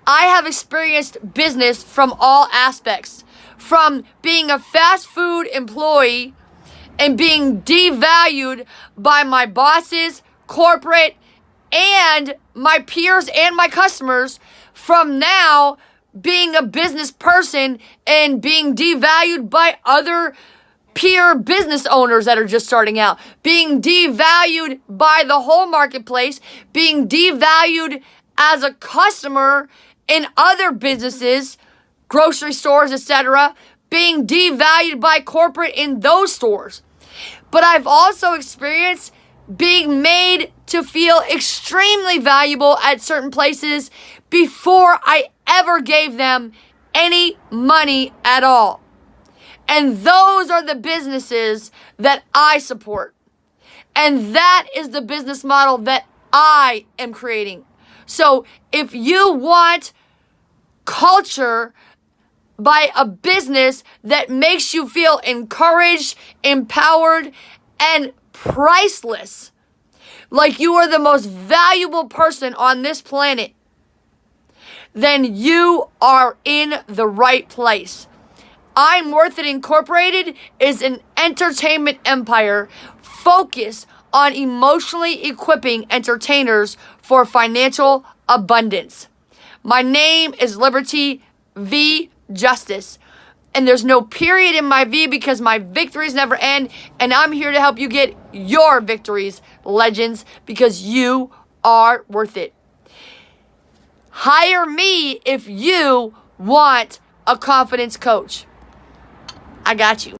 I have experienced business from all aspects, from being a fast food employee and being devalued by my bosses, corporate, and my peers and my customers, from now being a business person and being devalued by other peer business owners that are just starting out, being devalued by the whole marketplace, being devalued as a customer in other businesses, grocery stores, etc., being devalued by corporate in those stores. But I've also experienced being made to feel extremely valuable at certain places before I ever gave them any money at all. And those are the businesses that I support. And that is the business model that I am creating. So if you want culture by a business that makes you feel encouraged, empowered, and priceless, like you are the most valuable person on this planet, then you are in the right place. I'm Worth It Incorporated is an entertainment empire focused on emotionally equipping entertainers for financial abundance. My name is Liberty V. Justice. And there's no period in my V because my victories never end. And I'm here to help you get your victories, legends, because you are worth it. Hire me if you want a confidence coach. I got you.